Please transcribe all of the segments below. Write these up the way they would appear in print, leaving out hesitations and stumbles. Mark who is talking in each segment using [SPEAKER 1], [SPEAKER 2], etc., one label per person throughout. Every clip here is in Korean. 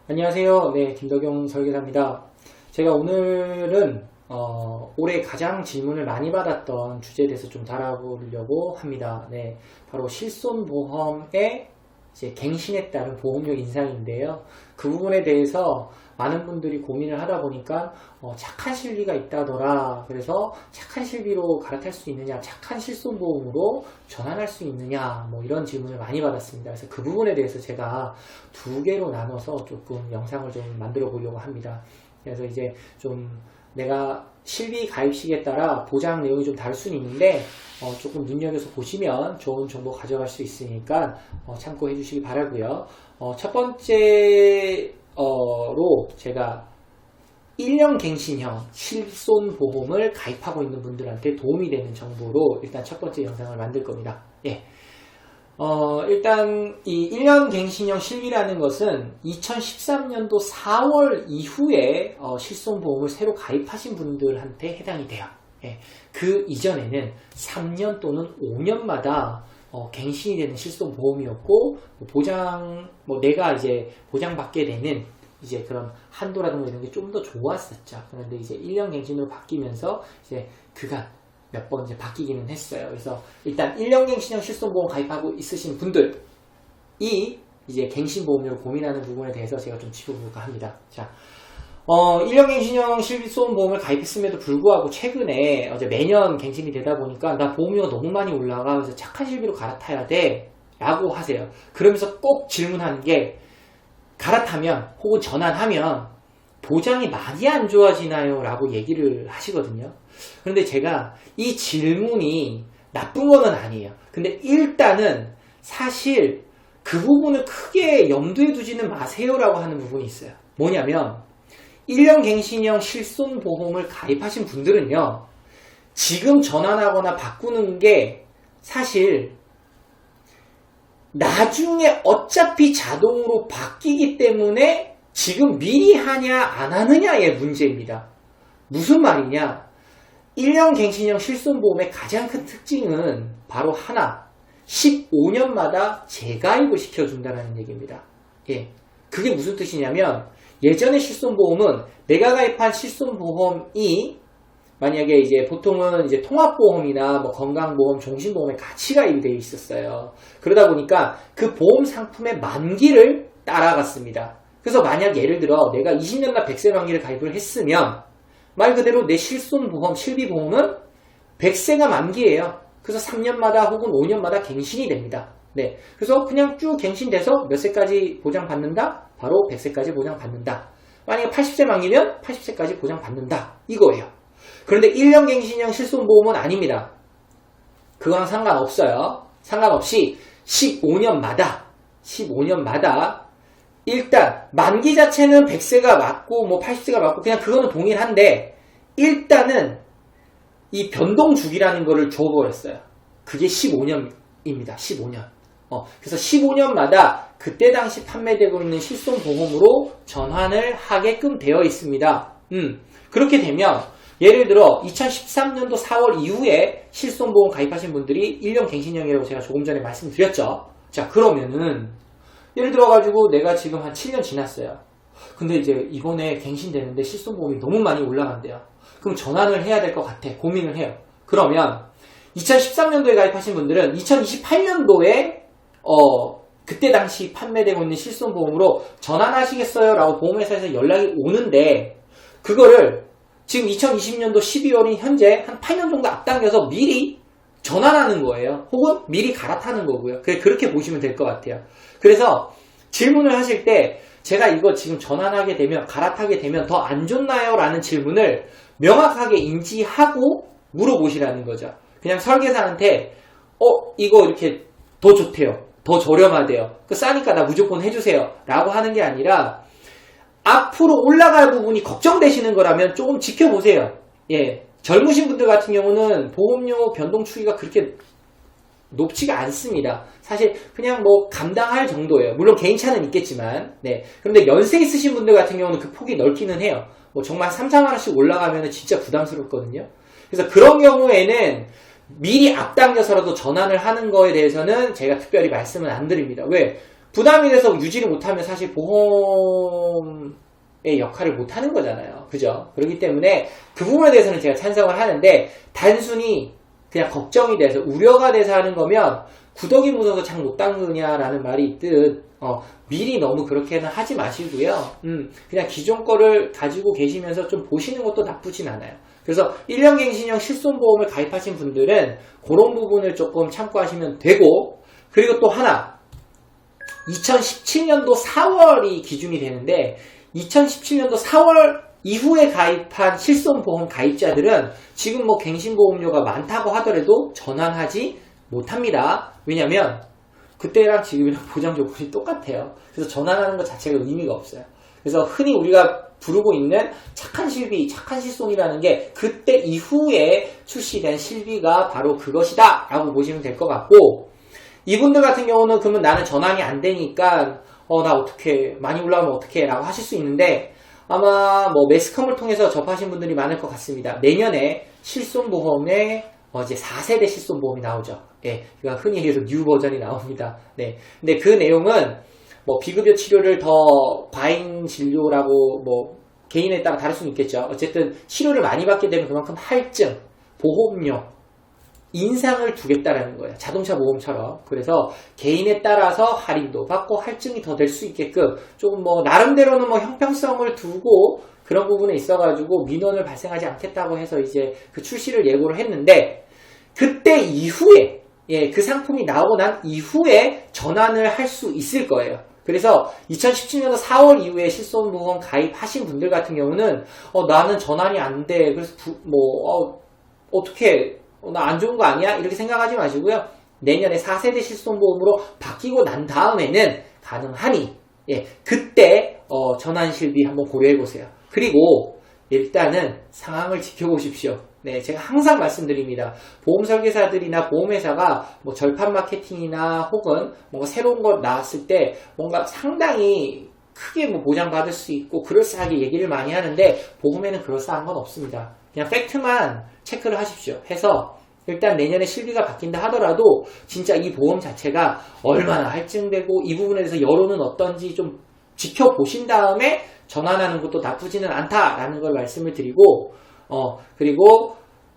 [SPEAKER 1] 안녕하세요. 네, 김덕용 설계사입니다. 제가 오늘은 올해 가장 질문을 많이 받았던 주제에 대해서 좀 다뤄보려고 합니다. 네, 바로 실손보험의 이제 갱신에 따른 보험료 인상인데요. 그 부분에 대해서 많은 분들이 고민을 하다 보니까 착한 실비가 있다더라. 그래서 착한 실비로 갈아탈 수 있느냐, 착한 실손보험으로 전환할 수 있느냐, 뭐 이런 질문을 많이 받았습니다. 그래서 그 부분에 대해서 제가 두 개로 나눠서 조금 영상을 좀 만들어 보려고 합니다. 그래서 이제 좀 내가 실비 가입식에 따라 보장 내용이 좀 다를 수는 있는데 조금 눈여겨서 보시면 좋은 정보 가져갈 수 있으니까 참고해 주시기 바라고요. 첫 번째로 제가 1년 갱신형 실손보험을 가입하고 있는 분들한테 도움이 되는 정보로 일단 첫 번째 영상을 만들 겁니다. 예. 일단 이 1년 갱신형 실비라는 것은 2013년도 4월 이후에 실손보험을 새로 가입하신 분들한테 해당이 돼요. 예. 그 이전에는 3년 또는 5년마다 갱신이 되는 실손보험이었고 내가 이제 보장받게 되는 이제 그런 한도라든가 이런 게 좀 더 좋았었죠. 그런데 이제 1년 갱신으로 바뀌면서 이제 그간 몇 번 이제 바뀌기는 했어요. 그래서 일단 1년 갱신형 실손보험 가입하고 있으신 분들이 이제 갱신보험료를 고민하는 부분에 대해서 제가 좀 짚어볼까 합니다. 자, 1년 갱신형 실손보험을 가입했음에도 불구하고 최근에 매년 갱신이 되다 보니까 나 보험료가 너무 많이 올라가. 그래서 착한 실비로 갈아타야 돼. 라고 하세요. 그러면서 꼭 질문하는 게 갈아타면 혹은 전환하면 보장이 많이 안 좋아지나요? 라고 얘기를 하시거든요. 그런데 제가 이 질문이 나쁜 거는 아니에요. 근데 일단은 사실 그 부분을 크게 염두에 두지는 마세요 라고 하는 부분이 있어요. 뭐냐면 1년 갱신형 실손보험을 가입하신 분들은요, 지금 전환하거나 바꾸는 게 사실 나중에 어차피 자동으로 바뀌기 때문에 지금 미리 하냐 안 하느냐의 문제입니다. 무슨 말이냐? 1년 갱신형 실손보험의 가장 큰 특징은 바로 하나, 15년마다 재가입을 시켜준다는 얘기입니다. 예, 그게 무슨 뜻이냐면 예전의 실손보험은 내가 가입한 실손보험이 만약에 이제 보통은 이제 통합보험이나 뭐 건강보험, 종신보험에 같이 가입이 되어 있었어요. 그러다 보니까 그 보험 상품의 만기를 따라갔습니다. 그래서 만약 예를 들어 내가 20년간 100세 만기를 가입을 했으면 말 그대로 내 실손보험, 실비보험은 100세가 만기예요. 그래서 3년마다 혹은 5년마다 갱신이 됩니다. 네, 그래서 그냥 쭉 갱신돼서 몇 세까지 보장받는다? 바로 100세까지 보장받는다. 만약에 80세 만기면 80세까지 보장받는다. 이거예요. 그런데 1년 갱신형 실손보험은 아닙니다. 그거랑 상관없어요. 상관없이 15년마다 일단 만기 자체는 100세가 맞고 뭐 80세가 맞고 그냥 그거는 동일한데 일단은 이 변동 주기라는 거를 줘버렸어요. 그게 15년입니다. 15년. 그래서 15년마다 그때 당시 판매되고 있는 실손보험으로 전환을 하게끔 되어 있습니다. 그렇게 되면 예를 들어 2013년도 4월 이후에 실손보험 가입하신 분들이 1년 갱신형이라고 제가 조금 전에 말씀드렸죠. 자, 그러면은 예를 들어가지고 내가 지금 한 7년 지났어요. 근데 이제 이번에 갱신되는데 실손보험이 너무 많이 올라간대요. 그럼 전환을 해야 될 것 같아. 고민을 해요. 그러면 2013년도에 가입하신 분들은 2028년도에 그때 당시 판매되고 있는 실손보험으로 전환하시겠어요? 라고 보험회사에서 연락이 오는데 그거를 지금 2020년도 12월인 현재 한 8년 정도 앞당겨서 미리 전환하는 거예요. 혹은 미리 갈아타는 거고요. 그렇게 보시면 될 것 같아요. 그래서 질문을 하실 때 제가 이거 지금 전환하게 되면 갈아타게 되면 더 안 좋나요? 라는 질문을 명확하게 인지하고 물어보시라는 거죠. 그냥 설계사한테 이거 이렇게 더 좋대요. 더 저렴하대요. 싸니까 나 무조건 해주세요. 라고 하는 게 아니라 앞으로 올라갈 부분이 걱정되시는 거라면 조금 지켜보세요. 예, 젊으신 분들 같은 경우는 보험료 변동 추이가 그렇게 높지가 않습니다. 사실 그냥 뭐 감당할 정도예요. 물론 개인차는 있겠지만. 네. 그런데 연세 있으신 분들 같은 경우는 그 폭이 넓기는 해요. 뭐 정말 3, 4만 원씩 올라가면 진짜 부담스럽거든요. 그래서 그런 경우에는 미리 앞당겨서라도 전환을 하는 거에 대해서는 제가 특별히 말씀을 안 드립니다. 왜? 부담이 돼서 유지를 못하면 사실 보험의 역할을 못하는 거잖아요. 그죠? 그렇기 때문에 그 부분에 대해서는 제가 찬성을 하는데, 단순히 그냥 걱정이 돼서 우려가 돼서 하는 거면 구더기 묻어서 장 못 닦느냐라는 말이 있듯 미리 너무 그렇게는 하지 마시고요. 그냥 기존 거를 가지고 계시면서 좀 보시는 것도 나쁘진 않아요. 그래서 1년 갱신형 실손보험을 가입하신 분들은 그런 부분을 조금 참고하시면 되고, 그리고 또 하나, 2017년도 4월이 기준이 되는데 2017년도 4월 이후에 가입한 실손보험 가입자들은 지금 뭐 갱신보험료가 많다고 하더라도 전환하지 못합니다. 왜냐면 그때랑 지금이랑 보장 조건이 똑같아요. 그래서 전환하는 것 자체가 의미가 없어요. 그래서 흔히 우리가 부르고 있는 착한 실비, 착한 실손이라는 게 그때 이후에 출시된 실비가 바로 그것이다 라고 보시면 될 것 같고, 이분들 같은 경우는 그러면 나는 전환이 안 되니까 나 어떡해, 많이 올라가면 어떡해 라고 하실 수 있는데, 아마 뭐 매스컴을 통해서 접하신 분들이 많을 것 같습니다. 내년에 실손보험에 이제 4세대 실손보험이 나오죠. 예, 그러니까 흔히 얘기해서 뉴 버전이 나옵니다. 네, 근데 그 내용은 뭐 비급여 치료를 더 과잉 진료라고 뭐 개인에 따라 다를 수는 있겠죠. 어쨌든 치료를 많이 받게 되면 그만큼 할증, 보험료 인상을 두겠다라는 거예요. 자동차 보험처럼. 그래서 개인에 따라서 할인도 받고 할증이 더 될 수 있게끔 조금 뭐 나름대로는 뭐 형평성을 두고 그런 부분에 있어가지고 민원을 발생하지 않겠다고 해서 이제 그 출시를 예고를 했는데, 그때 이후에 그 상품이 나오고 난 이후에 전환을 할 수 있을 거예요. 그래서 2017년도 4월 이후에 실손보험 가입하신 분들 같은 경우는 나는 전환이 안 돼. 그래서 어떻게 나 안 좋은 거 아니야? 이렇게 생각하지 마시고요. 내년에 4세대 실손보험으로 바뀌고 난 다음에는 가능하니 그때 전환 실비 한번 고려해 보세요. 그리고 일단은 상황을 지켜보십시오. 네, 제가 항상 말씀드립니다. 보험 설계사들이나 보험회사가 뭐 절판 마케팅이나 혹은 뭔가 새로운 것 나왔을 때 뭔가 상당히 크게 뭐 보장받을 수 있고 그럴싸하게 얘기를 많이 하는데, 보험에는 그럴싸한 건 없습니다. 그냥 팩트만 체크를 하십시오. 해서 일단 내년에 실비가 바뀐다 하더라도 진짜 이 보험 자체가 얼마나 할증되고 이 부분에 대해서 여론은 어떤지 좀 지켜보신 다음에 전환하는 것도 나쁘지는 않다라는 걸 말씀을 드리고, 그리고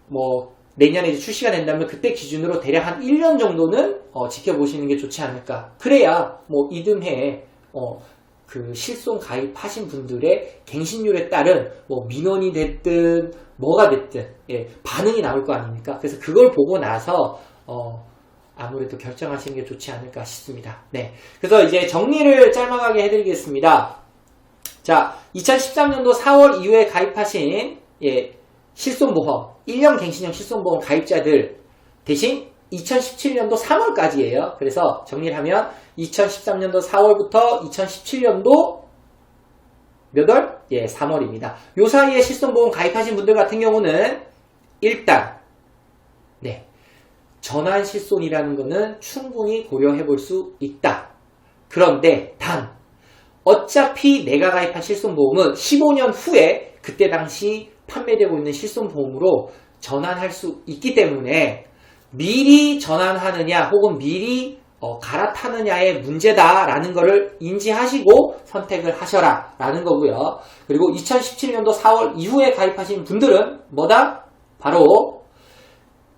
[SPEAKER 1] 뭐 내년에 이제 출시가 된다면 그때 기준으로 대략 한 1년 정도는 지켜보시는 게 좋지 않을까. 그래야 뭐 이듬해 그 실손 가입하신 분들의 갱신율에 따른 뭐 민원이 됐든 뭐가 됐든 반응이 나올 거 아닙니까? 그래서 그걸 보고 나서 아무래도 결정하시는 게 좋지 않을까 싶습니다. 네, 그래서 이제 정리를 짤막하게 해드리겠습니다. 자, 2013년도 4월 이후에 가입하신 실손보험 1년 갱신형 실손보험 가입자들 대신 2017년도 3월까지예요. 그래서 정리를 하면 2013년도 4월부터 2017년도 몇 월? 3월입니다. 요 사이에 실손보험 가입하신 분들 같은 경우는 일단 전환 실손이라는 것은 충분히 고려해 볼 수 있다. 그런데 단 어차피 내가 가입한 실손보험은 15년 후에 그때 당시 판매되고 있는 실손보험으로 전환할 수 있기 때문에 미리 전환하느냐 혹은 미리 갈아타느냐의 문제다라는 것을 인지하시고 선택을 하셔라 라는 거고요. 그리고 2017년도 4월 이후에 가입하신 분들은 뭐다? 바로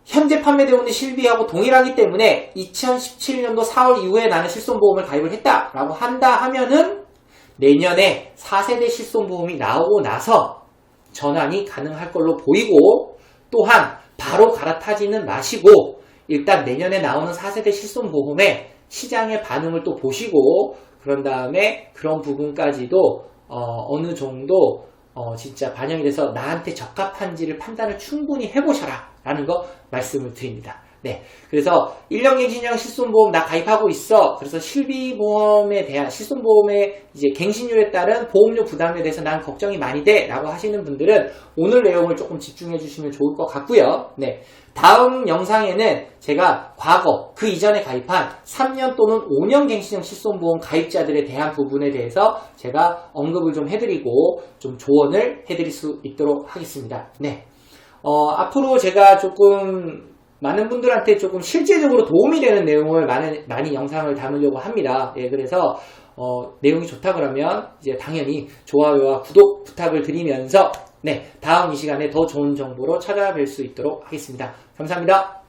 [SPEAKER 1] 현재 판매되고 있는 실비하고 동일하기 때문에 2017년도 4월 이후에 나는 실손보험을 가입을 했다라고 한다 하면은 내년에 4세대 실손보험이 나오고 나서 전환이 가능할 걸로 보이고, 또한 바로 갈아타지는 마시고 일단 내년에 나오는 4세대 실손보험의 시장의 반응을 또 보시고, 그런 다음에 그런 부분까지도 어느 정도 진짜 반영이 돼서 나한테 적합한지를 판단을 충분히 해보셔라 라는 거 말씀을 드립니다. 네, 그래서 1년 갱신형 실손보험 나 가입하고 있어. 그래서 실비보험에 대한 실손보험의 이제 갱신율에 따른 보험료 부담에 대해서 난 걱정이 많이 돼 라고 하시는 분들은 오늘 내용을 조금 집중해 주시면 좋을 것 같고요. 네, 다음 영상에는 제가 과거 그 이전에 가입한 3년 또는 5년 갱신형 실손보험 가입자들에 대한 부분에 대해서 제가 언급을 좀 해드리고 좀 조언을 해드릴 수 있도록 하겠습니다. 네, 앞으로 제가 조금 많은 분들한테 조금 실제적으로 도움이 되는 내용을 많이 영상을 담으려고 합니다. 예, 그래서 내용이 좋다 그러면 이제 당연히 좋아요와 구독 부탁을 드리면서 네, 다음 이 시간에 더 좋은 정보로 찾아뵐 수 있도록 하겠습니다. 감사합니다.